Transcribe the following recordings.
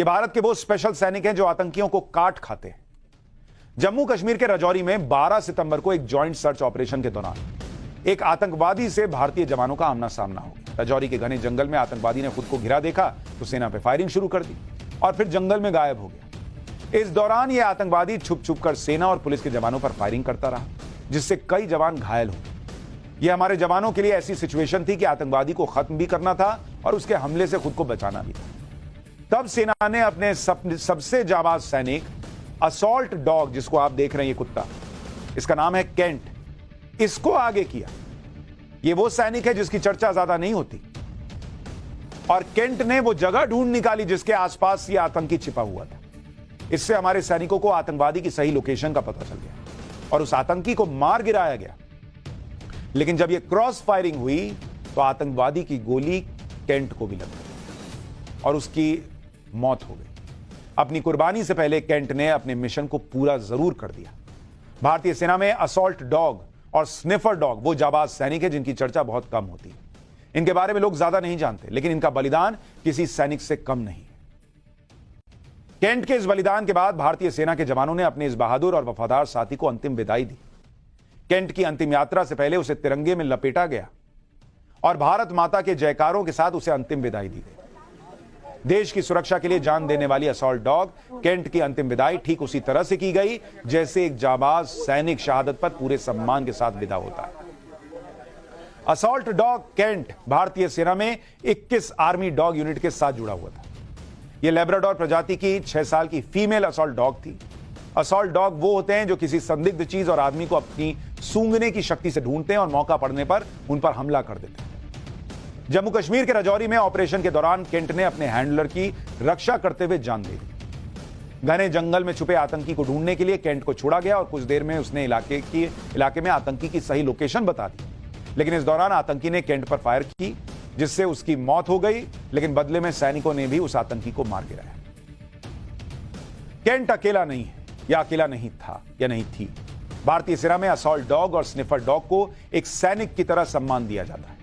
ये भारत के वो स्पेशल सैनिक हैं जो आतंकियों को काट खाते हैं। जम्मू कश्मीर के राजौरी में 12 सितंबर को एक जॉइंट सर्च ऑपरेशन के दौरान एक आतंकवादी से भारतीय जवानों का आमना सामना हो गया। राजौरी के घने जंगल में आतंकवादी ने खुद को घिरा देखा तो सेना पर फायरिंग शुरू कर दी और फिर जंगल में गायब हो गया। इस दौरान यह आतंकवादी छुप छुप कर सेना और पुलिस के जवानों पर फायरिंग करता रहा, जिससे कई जवान घायल हो गए। यह हमारे जवानों के लिए ऐसी सिचुएशन थी कि आतंकवादी को खत्म भी करना था और उसके हमले से खुद को बचाना भी था। तब सेना ने अपने सबसे जाबाज सैनिक असॉल्ट डॉग, जिसको आप देख रहे हैं, ये कुत्ता, इसका नाम है केंट, इसको आगे किया। ये वो सैनिक है जिसकी चर्चा ज्यादा नहीं होती, और केंट ने वो जगह ढूंढ निकाली जिसके आसपास ये आतंकी छिपा हुआ था। इससे हमारे सैनिकों को आतंकवादी की सही लोकेशन का पता चल गया और उस आतंकी को मार गिराया गया। लेकिन जब ये क्रॉस फायरिंग हुई तो आतंकवादी की गोली केंट को भी लग गई और उसकी मौत हो गई। अपनी कुर्बानी से पहले केंट ने अपने मिशन को पूरा जरूर कर दिया। भारतीय सेना में असॉल्ट डॉग और स्निफर डॉग वो जाबाज सैनिक है जिनकी चर्चा बहुत कम होती है। इनके बारे में लोग ज्यादा नहीं जानते, लेकिन इनका बलिदान किसी सैनिक से कम नहीं है। केंट के इस बलिदान के बाद भारतीय सेना के जवानों ने अपने इस बहादुर और वफादार साथी को अंतिम विदाई दी। केंट की अंतिम यात्रा से पहले उसे तिरंगे में लपेटा गया और भारत माता के जयकारों के साथ उसे अंतिम विदाई दी गई। देश की सुरक्षा के लिए जान देने वाली असॉल्ट डॉग केंट की अंतिम विदाई ठीक उसी तरह से की गई जैसे एक जाबाज सैनिक शहादत पर पूरे सम्मान के साथ विदा होता है। असॉल्ट डॉग केंट भारतीय सेना में 21 आर्मी डॉग यूनिट के साथ जुड़ा हुआ था। यह लेब्राडोर प्रजाति की 6 साल की फीमेल असॉल्ट डॉग थी। असॉल्ट डॉग वो होते हैं जो किसी संदिग्ध चीज और आदमी को अपनी सूंघने की शक्ति से ढूंढते हैं और मौका पड़ने पर उन पर हमला कर देते हैं। जम्मू कश्मीर के राजौरी में ऑपरेशन के दौरान केंट ने अपने हैंडलर की रक्षा करते हुए जान दे दी। घने जंगल में छुपे आतंकी को ढूंढने के लिए केंट को छोड़ा गया और कुछ देर में उसने इलाके में आतंकी की सही लोकेशन बता दी। लेकिन इस दौरान आतंकी ने केंट पर फायर की, जिससे उसकी मौत हो गई। लेकिन बदले में सैनिकों ने भी उस आतंकी को मार गिराया। केंट अकेला नहीं है, या अकेला नहीं था या नहीं थी। भारतीय सेना में असॉल्ट डॉग और स्निफर डॉग को एक सैनिक की तरह सम्मान दिया जाता है।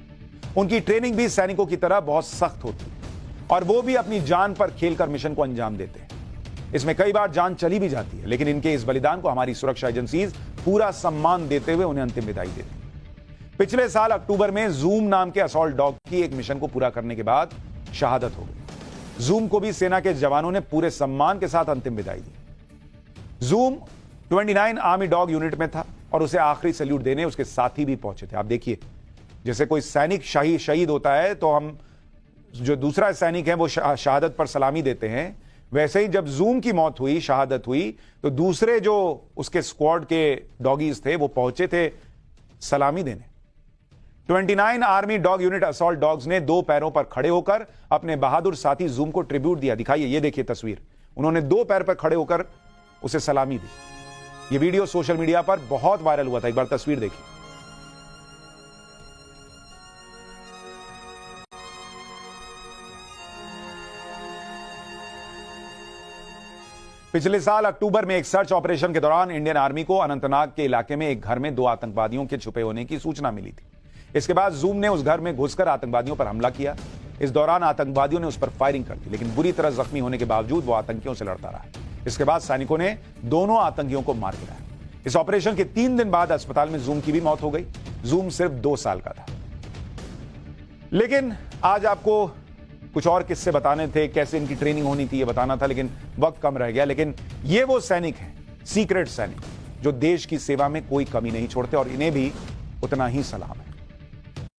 उनकी ट्रेनिंग भी सैनिकों की तरह बहुत सख्त होती है और वो भी अपनी जान पर खेलकर मिशन को अंजाम देते हैं। इसमें कई बार जान चली भी जाती है, लेकिन इनके इस बलिदान को हमारी सुरक्षा एजेंसीज पूरा सम्मान देते हुए उन्हें अंतिम विदाई देती है। पिछले साल अक्टूबर में जूम नाम के असॉल्ट डॉग की एक मिशन को पूरा करने के बाद शहादत हो गई। जूम को भी सेना के जवानों ने पूरे सम्मान के साथ अंतिम विदाई दी। जूम 29 आर्मी डॉग यूनिट में था और उसे आखिरी सैल्यूट देने उसके साथी भी पहुंचे थे। आप देखिए, जैसे कोई सैनिक शहीद होता है तो हम जो दूसरा सैनिक है वो शहादत पर सलामी देते हैं, वैसे ही जब जूम की मौत हुई, शहादत हुई, तो दूसरे जो उसके स्क्वाड के डॉगीज थे वो पहुंचे थे सलामी देने। 29 army dog unit assault dogs ने 2 पैरों पर खड़े होकर अपने बहादुर साथी जूम को ट्रिब्यूट दिया। दिखाइए, ये देखिए तस्वीर, उन्होंने 2 पैर पर खड़े होकर उसे सलामी दी। ये वीडियो सोशल मीडिया पर बहुत वायरल हुआ था। एक बार तस्वीर देखिए। पिछले साल अक्टूबर में एक सर्च ऑपरेशन के दौरान इंडियन आर्मी को अनंतनाग के इलाके में एक घर में 2 आतंकवादियों के छुपे होने की सूचना मिली थी। इसके बाद जूम ने उस घर में घुसकर आतंकवादियों पर हमला किया। इस दौरान आतंकवादियों ने उस पर फायरिंग कर दी, लेकिन बुरी तरह जख्मी होने के बावजूद वो आतंकियों से लड़ता रहा। इसके बाद सैनिकों ने दोनों आतंकियों को मार गिराया। इस ऑपरेशन के 3 दिन बाद अस्पताल में जूम की भी मौत हो गई। जूम सिर्फ 2 साल का था। लेकिन आज आपको कुछ और किस्से बताने थे, कैसे इनकी ट्रेनिंग होनी थी ये बताना था, लेकिन वक्त कम रह गया। लेकिन ये वो सैनिक हैं, सीक्रेट सैनिक, जो देश की सेवा में कोई कमी नहीं छोड़ते और इन्हें भी उतना ही सलाम है।